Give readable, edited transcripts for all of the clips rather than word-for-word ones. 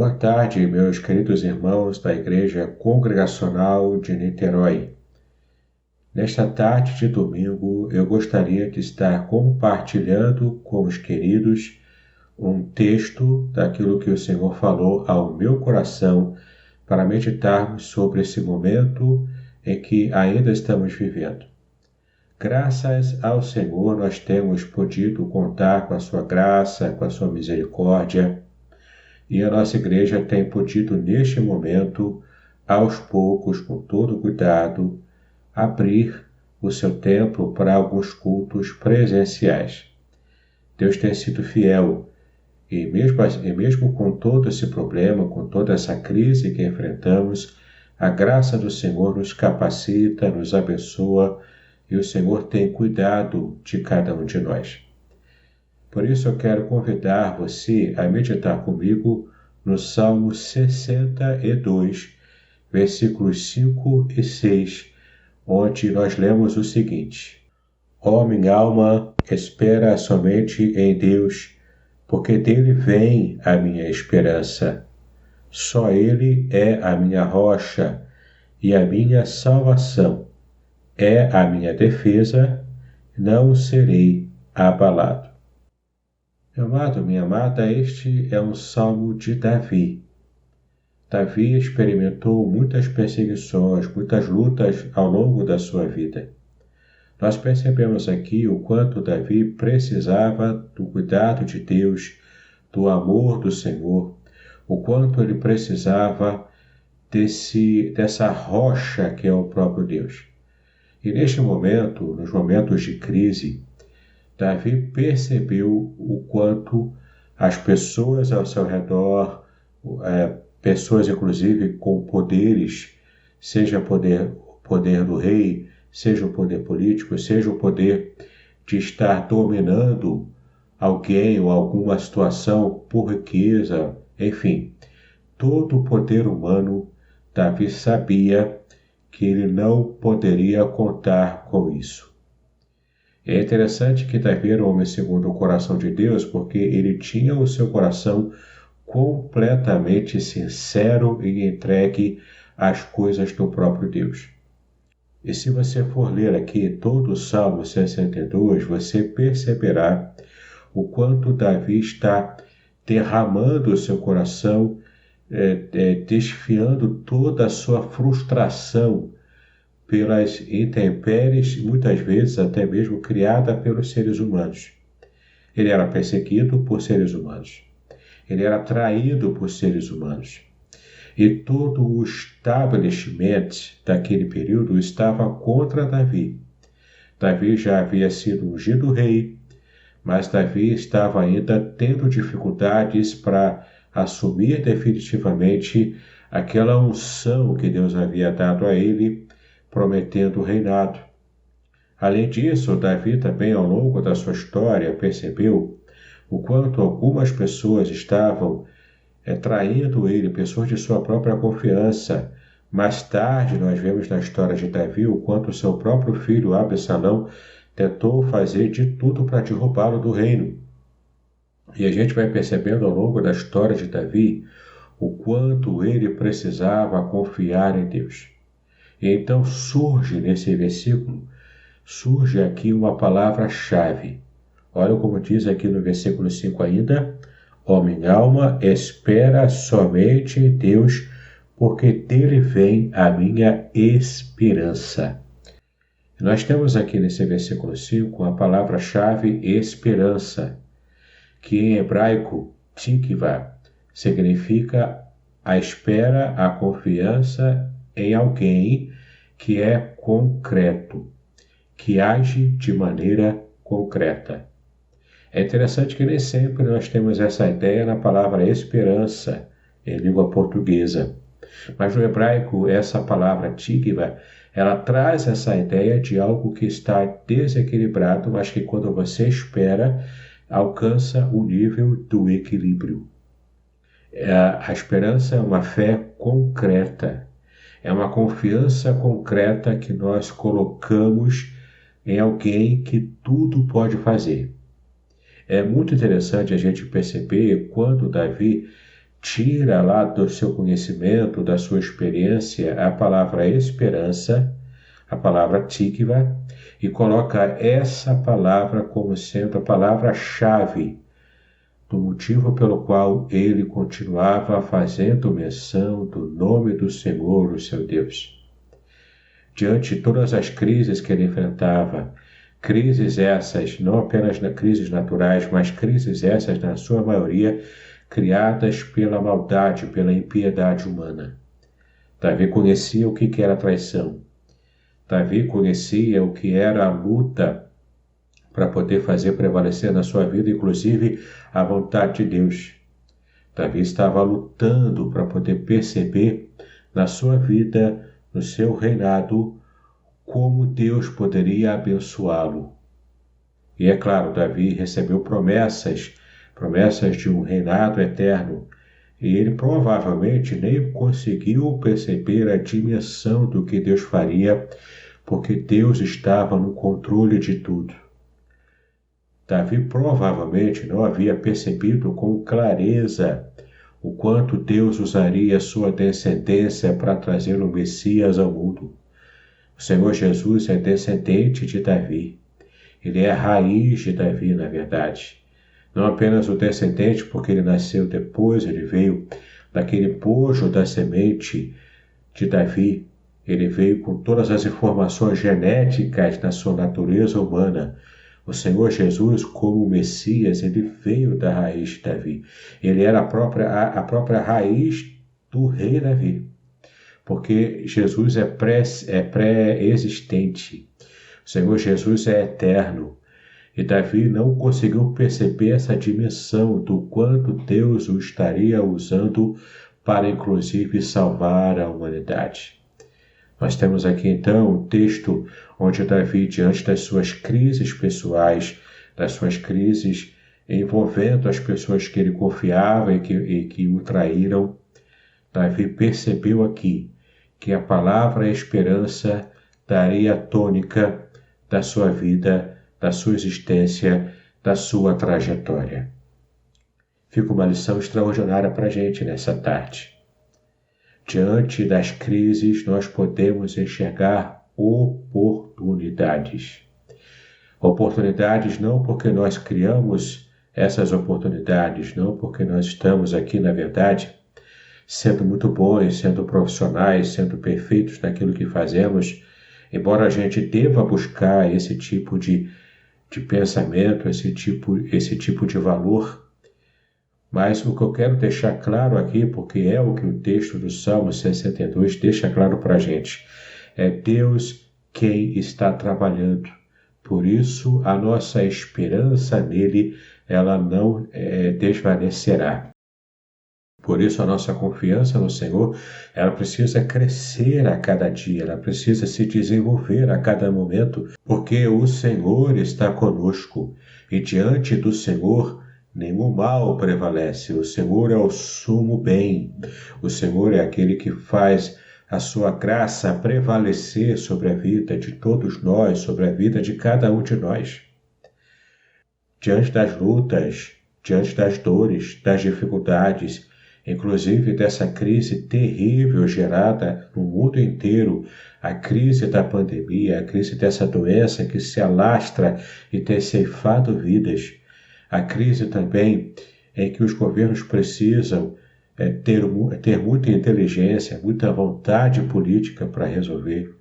Boa tarde, meus queridos irmãos da Igreja Congregacional de Niterói. Nesta tarde de domingo, eu gostaria de estar compartilhando com os queridos um texto daquilo que o Senhor falou ao meu coração para meditarmos sobre esse momento em que ainda estamos vivendo. Graças ao Senhor, nós temos podido contar com a sua graça, com a sua misericórdia, e a nossa igreja tem podido, neste momento, aos poucos, com todo cuidado, abrir o seu templo para alguns cultos presenciais. Deus tem sido fiel e mesmo com todo esse problema, com toda essa crise que enfrentamos, a graça do Senhor nos capacita, nos abençoa e o Senhor tem cuidado de cada um de nós. Por isso eu quero convidar você a meditar comigo no Salmo 62, versículos 5 e 6, onde nós lemos o seguinte: Ó minha alma, espera somente em Deus, porque dele vem a minha esperança. Só ele é a minha rocha e a minha salvação. É a minha defesa, não serei abalado. Meu amado, minha amada, este é um salmo de Davi. Davi experimentou muitas perseguições, muitas lutas ao longo da sua vida. Nós percebemos aqui o quanto Davi precisava do cuidado de Deus, do amor do Senhor, o quanto ele precisava dessa rocha que é o próprio Deus. E neste momento, nos momentos de crise, Davi percebeu o quanto as pessoas ao seu redor, pessoas inclusive com poderes, seja o poder do rei, seja o poder político, seja o poder de estar dominando alguém ou alguma situação por riqueza, enfim, todo o poder humano, Davi sabia que ele não poderia contar com isso. É interessante que Davi era um homem segundo o coração de Deus, porque ele tinha o seu coração completamente sincero e entregue às coisas do próprio Deus. E se você for ler aqui todo o Salmo 62, você perceberá o quanto Davi está derramando o seu coração, desfiando toda a sua frustração pelas intempéries, muitas vezes até mesmo criada pelos seres humanos. Ele era perseguido por seres humanos. Ele era traído por seres humanos. E todo o establishment daquele período estava contra Davi. Davi já havia sido ungido rei, mas Davi estava ainda tendo dificuldades para assumir definitivamente aquela unção que Deus havia dado a ele, prometendo o reinado. Além disso, Davi também, ao longo da sua história, percebeu o quanto algumas pessoas estavam traindo ele, pessoas de sua própria confiança. Mais tarde, nós vemos na história de Davi o quanto seu próprio filho, Absalão, tentou fazer de tudo para derrubá-lo do reino. E a gente vai percebendo ao longo da história de Davi o quanto ele precisava confiar em Deus. E então surge nesse versículo, surge aqui uma palavra-chave. Olha como diz aqui no versículo 5 ainda: Ó minha alma, espera somente em Deus, porque dele vem a minha esperança. Nós temos aqui nesse versículo 5 a palavra-chave esperança, que em hebraico, tikva, significa a espera, a confiança em alguém que é concreto, que age de maneira concreta. É interessante que nem sempre nós temos essa ideia na palavra esperança em língua portuguesa, mas no hebraico essa palavra tikva, ela traz essa ideia de algo que está desequilibrado, mas que quando você espera, alcança o nível do equilíbrio. A esperança é uma fé concreta, é uma confiança concreta que nós colocamos em alguém que tudo pode fazer. É muito interessante a gente perceber quando Davi tira lá do seu conhecimento, da sua experiência, a palavra esperança, a palavra tikva, e coloca essa palavra como sendo a palavra-chave do motivo pelo qual ele continuava fazendo menção do nome do Senhor, o seu Deus. Diante de todas as crises que ele enfrentava, crises essas, não apenas crises naturais, mas crises essas, na sua maioria, criadas pela maldade, pela impiedade humana. Davi conhecia o que era traição. Davi conhecia o que era a luta para poder fazer prevalecer na sua vida, inclusive, a vontade de Deus. Davi estava lutando para poder perceber na sua vida, no seu reinado, como Deus poderia abençoá-lo. E é claro, Davi recebeu promessas de um reinado eterno, e ele provavelmente nem conseguiu perceber a dimensão do que Deus faria, porque Deus estava no controle de tudo. Davi provavelmente não havia percebido com clareza o quanto Deus usaria sua descendência para trazer o Messias ao mundo. O Senhor Jesus é descendente de Davi. Ele é a raiz de Davi, na verdade. Não apenas o descendente, porque ele nasceu depois, ele veio daquele bojo da semente de Davi. Ele veio com todas as informações genéticas da sua natureza humana. O Senhor Jesus, como Messias, ele veio da raiz de Davi. Ele era a própria raiz do rei Davi. Porque Jesus é pré-existente. O Senhor Jesus é eterno. E Davi não conseguiu perceber essa dimensão do quanto Deus o estaria usando para, inclusive, salvar a humanidade. Nós temos aqui, então, um texto onde Davi, diante das suas crises pessoais, das suas crises envolvendo as pessoas que ele confiava e que o traíram, Davi percebeu aqui que a palavra esperança daria a tônica da sua vida, da sua existência, da sua trajetória. Fica uma lição extraordinária para a gente nessa tarde. Diante das crises, nós podemos enxergar oportunidades. Oportunidades não porque nós criamos essas oportunidades, não porque nós estamos aqui, na verdade, sendo muito bons, sendo profissionais, sendo perfeitos naquilo que fazemos, embora a gente deva buscar esse tipo de pensamento, esse tipo de valor. Mas o que eu quero deixar claro aqui, porque é o que o texto do Salmo 62 deixa claro para a gente, é Deus quem está trabalhando. Por isso, a nossa esperança nele, ela não desvanecerá. Por isso, a nossa confiança no Senhor, ela precisa crescer a cada dia, ela precisa se desenvolver a cada momento, porque o Senhor está conosco e diante do Senhor nenhum mal prevalece. O Senhor é o sumo bem. O Senhor é aquele que faz a sua graça prevalecer sobre a vida de todos nós, sobre a vida de cada um de nós. Diante das lutas, diante das dores, das dificuldades, inclusive dessa crise terrível gerada no mundo inteiro, a crise da pandemia, a crise dessa doença que se alastra e tem ceifado vidas, a crise também em que os governos precisam ter muita inteligência, muita vontade política para resolver.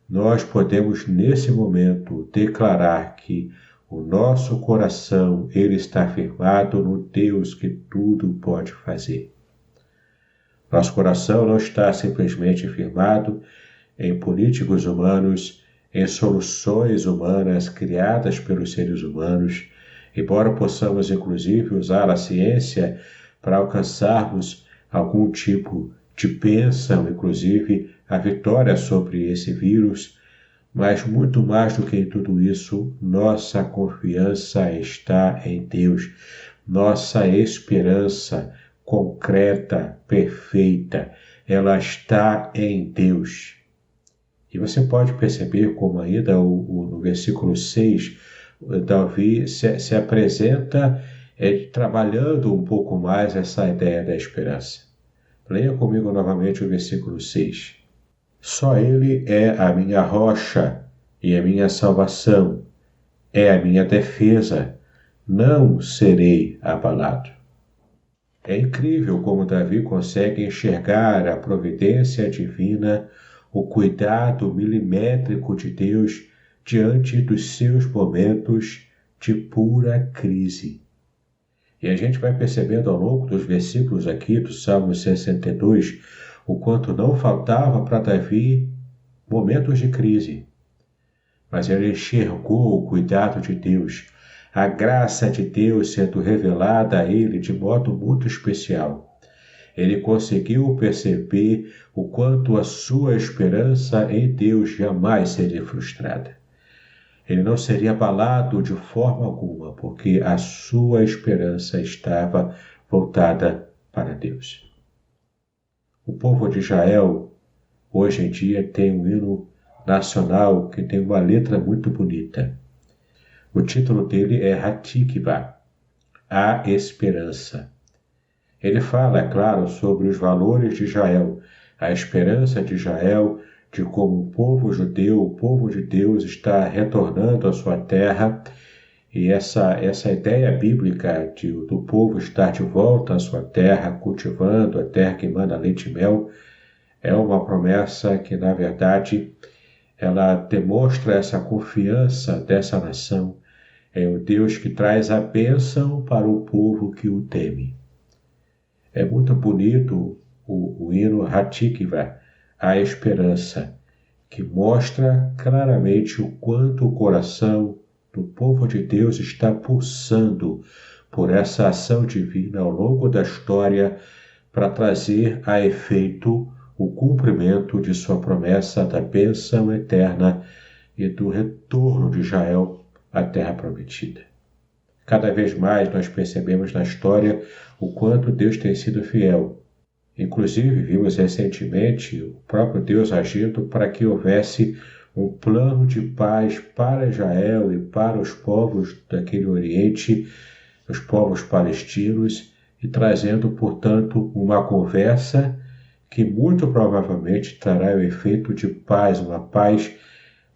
Nós podemos, nesse momento, declarar que o nosso coração ele está firmado no Deus que tudo pode fazer. Nosso coração não está simplesmente firmado em políticos humanos, em soluções humanas criadas pelos seres humanos, embora possamos, inclusive, usar a ciência para alcançarmos algum tipo de bênção, inclusive a vitória sobre esse vírus, mas muito mais do que em tudo isso, nossa confiança está em Deus, nossa esperança concreta, perfeita, ela está em Deus. E você pode perceber como ainda no versículo 6, Davi se apresenta trabalhando um pouco mais essa ideia da esperança. Leia comigo novamente o versículo 6. Só Ele é a minha rocha e a minha salvação, é a minha defesa, não serei abalado. É incrível como Davi consegue enxergar a providência divina, o cuidado milimétrico de Deus diante dos seus momentos de pura crise. E a gente vai percebendo ao longo dos versículos aqui do Salmo 62 o quanto não faltava para Davi momentos de crise. Mas ele enxergou o cuidado de Deus, a graça de Deus sendo revelada a ele de modo muito especial. Ele conseguiu perceber o quanto a sua esperança em Deus jamais seria frustrada. Ele não seria abalado de forma alguma, porque a sua esperança estava voltada para Deus. O povo de Israel, hoje em dia, tem um hino nacional que tem uma letra muito bonita. O título dele é Hatikvah, a esperança. Ele fala, é claro, sobre os valores de Israel, a esperança de Israel, de como o povo judeu, o povo de Deus está retornando à sua terra, e essa ideia bíblica do povo estar de volta à sua terra, cultivando a terra que manda leite e mel, é uma promessa que, na verdade, ela demonstra essa confiança dessa nação em o Deus que traz a bênção para o povo que o teme. É muito bonito o hino Hatikvah, a esperança, que mostra claramente o quanto o coração do povo de Deus está pulsando por essa ação divina ao longo da história para trazer a efeito o cumprimento de sua promessa da bênção eterna e do retorno de Israel à terra prometida. Cada vez mais nós percebemos na história o quanto Deus tem sido fiel. Inclusive, vimos recentemente o próprio Deus agindo para que houvesse um plano de paz para Israel e para os povos daquele Oriente, os povos palestinos, e trazendo, portanto, uma conversa que muito provavelmente trará o efeito de paz, uma paz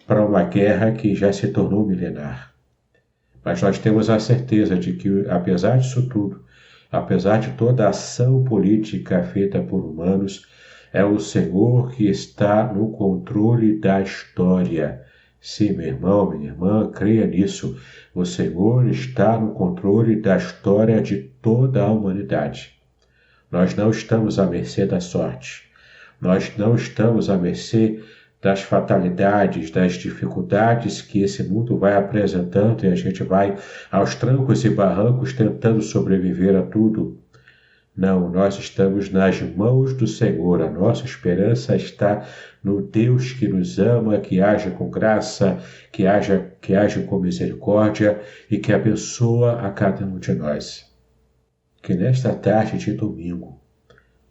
para uma guerra que já se tornou milenar. Mas nós temos a certeza de que, apesar disso tudo, apesar de toda a ação política feita por humanos, é o Senhor que está no controle da história. Sim, meu irmão, minha irmã, creia nisso. O Senhor está no controle da história de toda a humanidade. Nós não estamos à mercê da sorte. Nós não estamos à mercê das fatalidades, das dificuldades que esse mundo vai apresentando e a gente vai aos trancos e barrancos tentando sobreviver a tudo. Não, nós estamos nas mãos do Senhor. A nossa esperança está no Deus que nos ama, que age com graça, que age com misericórdia e que abençoa a cada um de nós. Que nesta tarde de domingo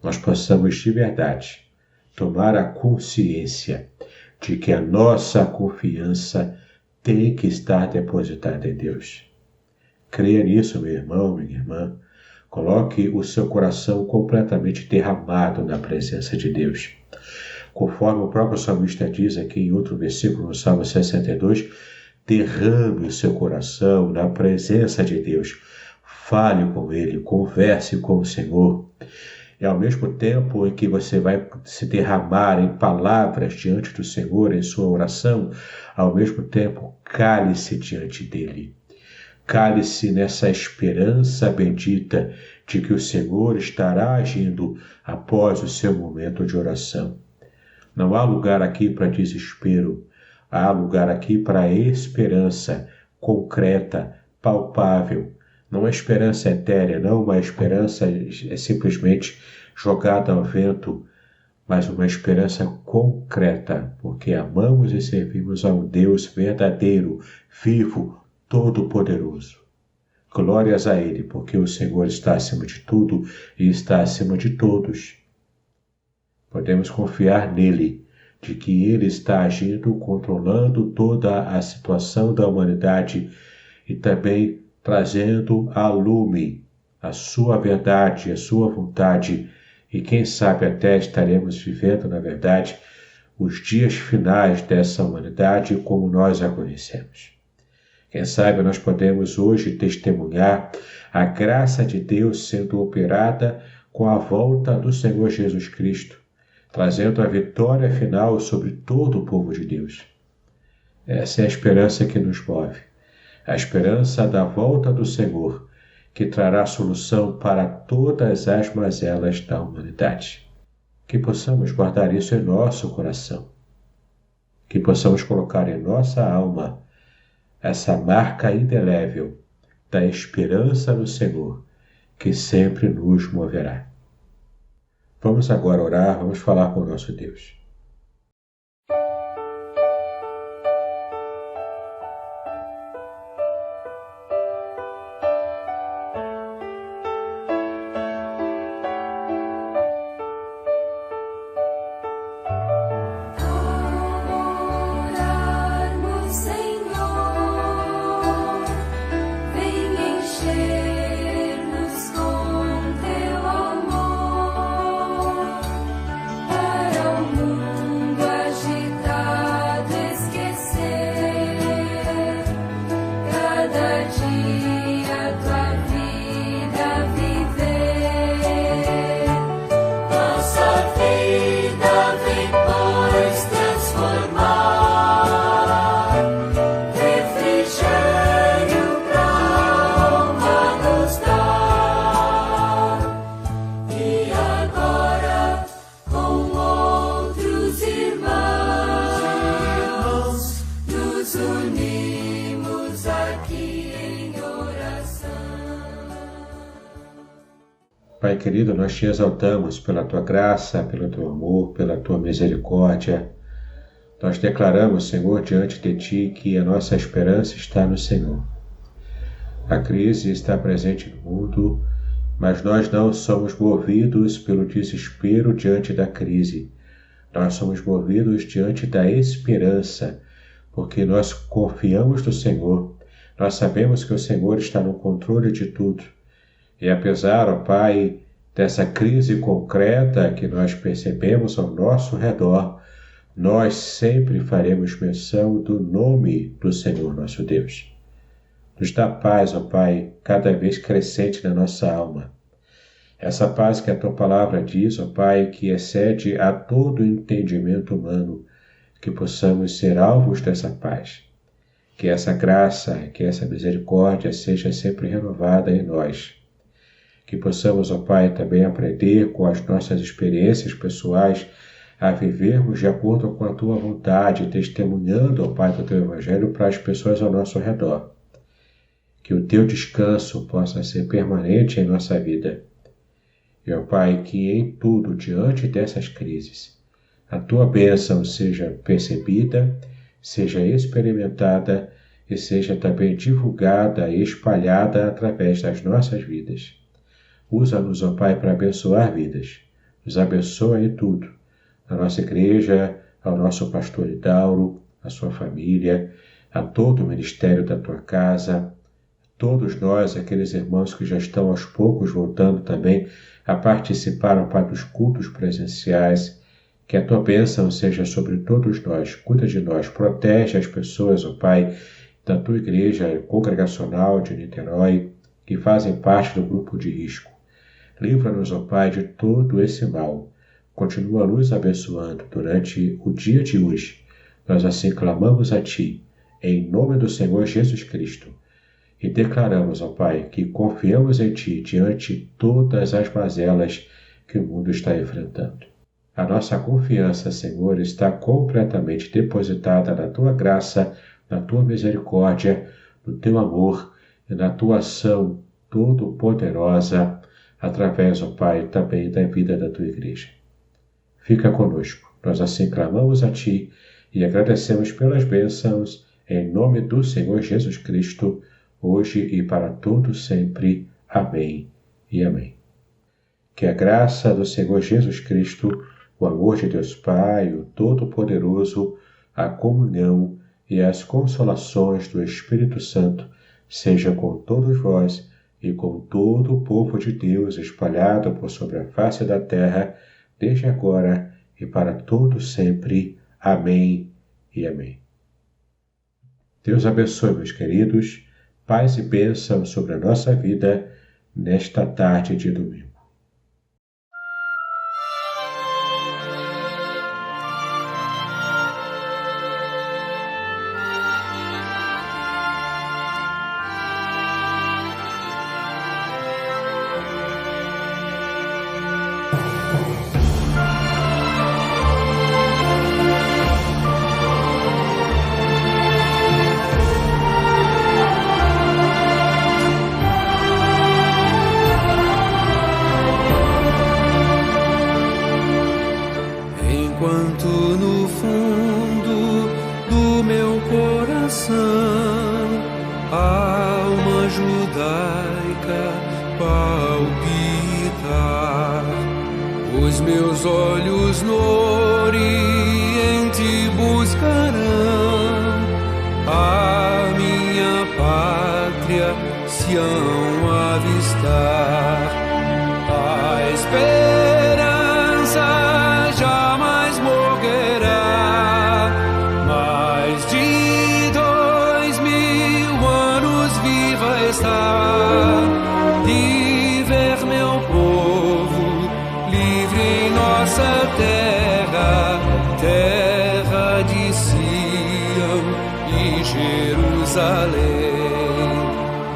nós possamos de verdade tomar a consciência de que a nossa confiança tem que estar depositada em Deus. Creia nisso, meu irmão, minha irmã. Coloque o seu coração completamente derramado na presença de Deus. Conforme o próprio salmista diz aqui em outro versículo, no Salmo 62, derrame o seu coração na presença de Deus. Fale com Ele, converse com o Senhor. E ao mesmo tempo em que você vai se derramar em palavras diante do Senhor, em sua oração, ao mesmo tempo cale-se diante dEle. Cale-se nessa esperança bendita de que o Senhor estará agindo após o seu momento de oração. Não há lugar aqui para desespero, há lugar aqui para esperança concreta, palpável. Não é esperança etérea, não uma esperança simplesmente jogada ao vento, mas uma esperança concreta, porque amamos e servimos a um Deus verdadeiro, vivo, todo-poderoso. Glórias a Ele, porque o Senhor está acima de tudo e está acima de todos. Podemos confiar nele, de que Ele está agindo, controlando toda a situação da humanidade e também trazendo a lume a sua verdade, a sua vontade, e quem sabe até estaremos vivendo, na verdade, os dias finais dessa humanidade como nós a conhecemos. Quem sabe nós podemos hoje testemunhar a graça de Deus sendo operada com a volta do Senhor Jesus Cristo, trazendo a vitória final sobre todo o povo de Deus. Essa é a esperança que nos move, a esperança da volta do Senhor, que trará solução para todas as mazelas da humanidade. Que possamos guardar isso em nosso coração, que possamos colocar em nossa alma essa marca indelével da esperança no Senhor, que sempre nos moverá. Vamos agora orar, vamos falar com o nosso Deus. Pai querido, nós te exaltamos pela tua graça, pelo teu amor, pela tua misericórdia. Nós declaramos, Senhor, diante de ti que a nossa esperança está no Senhor. A crise está presente no mundo, mas nós não somos movidos pelo desespero diante da crise. Nós somos movidos diante da esperança, porque nós confiamos no Senhor. Nós sabemos que o Senhor está no controle de tudo. E apesar, ó Pai, dessa crise concreta que nós percebemos ao nosso redor, nós sempre faremos menção do nome do Senhor nosso Deus. Nos dá paz, ó Pai, cada vez crescente na nossa alma. Essa paz que a Tua Palavra diz, ó Pai, que excede a todo entendimento humano, que possamos ser alvos dessa paz. Que essa graça, que essa misericórdia seja sempre renovada em nós. Que possamos, ó Pai, também aprender com as nossas experiências pessoais a vivermos de acordo com a Tua vontade, testemunhando, ó Pai, do Teu Evangelho para as pessoas ao nosso redor. Que o Teu descanso possa ser permanente em nossa vida. E, ó Pai, que em tudo, diante dessas crises, a Tua bênção seja percebida, seja experimentada e seja também divulgada e espalhada através das nossas vidas. Usa-nos, ó Pai, para abençoar vidas. Nos abençoa em tudo. A nossa igreja, ao nosso pastor Idauro, a sua família, a todo o ministério da Tua casa, todos nós, aqueles irmãos que já estão aos poucos voltando também a participar, ó Pai, dos cultos presenciais. Que a Tua bênção seja sobre todos nós. Cuida de nós, protege as pessoas, ó Pai, da Tua igreja congregacional de Niterói, que fazem parte do grupo de risco. Livra-nos, ó Pai, de todo esse mal. Continua nos abençoando durante o dia de hoje. Nós assim clamamos a Ti, em nome do Senhor Jesus Cristo. E declaramos, ó Pai, que confiamos em Ti diante de todas as mazelas que o mundo está enfrentando. A nossa confiança, Senhor, está completamente depositada na Tua graça, na Tua misericórdia, no Teu amor e na Tua ação todo-poderosa, através, ó Pai, também da vida da Tua igreja. Fica conosco. Nós assim clamamos a Ti e agradecemos pelas bênçãos, em nome do Senhor Jesus Cristo, hoje e para todo sempre. Amém e amém. Que a graça do Senhor Jesus Cristo, o amor de Deus Pai, o Todo-Poderoso, a comunhão e as consolações do Espírito Santo seja com todos vós e com todo o povo de Deus espalhado por sobre a face da terra, desde agora e para todo sempre. Amém e amém. Deus abençoe, meus queridos, paz e bênção sobre a nossa vida nesta tarde de domingo. Enquanto no fundo do meu coração a alma judaica palpitar, os meus olhos no Oriente buscarão a minha pátria, Sião avistar. A esperança jamais morrerá, mais de 2000 anos viva está, de ver meu povo livre em nossa terra, terra de Sião e Jerusalém,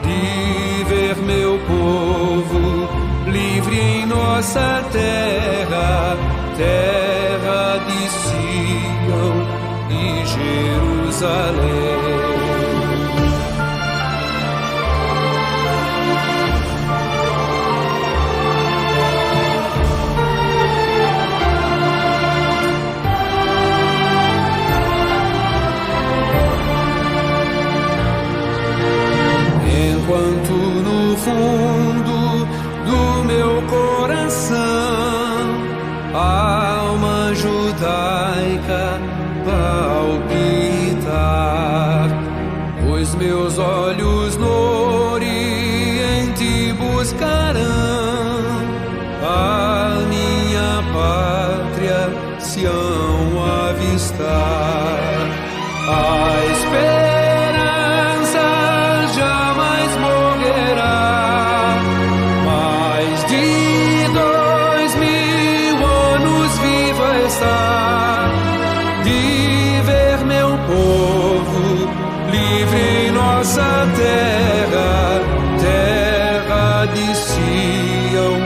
de ver meu povo livre em nossa terra, terra de Sião e Jerusalém. Enquanto no fundo do meu coração a alma judaica palpitar, os meus olhos no Oriente buscarão a minha pátria, Sião avistar. A esperança jamais morrerá, mais de 2000 anos viva está, de ver meu povo livre em nossa terra, terra de Sião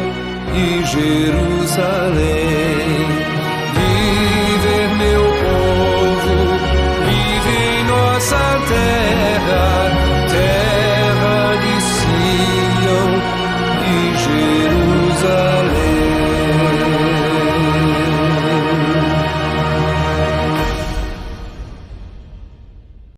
e Jerusalém.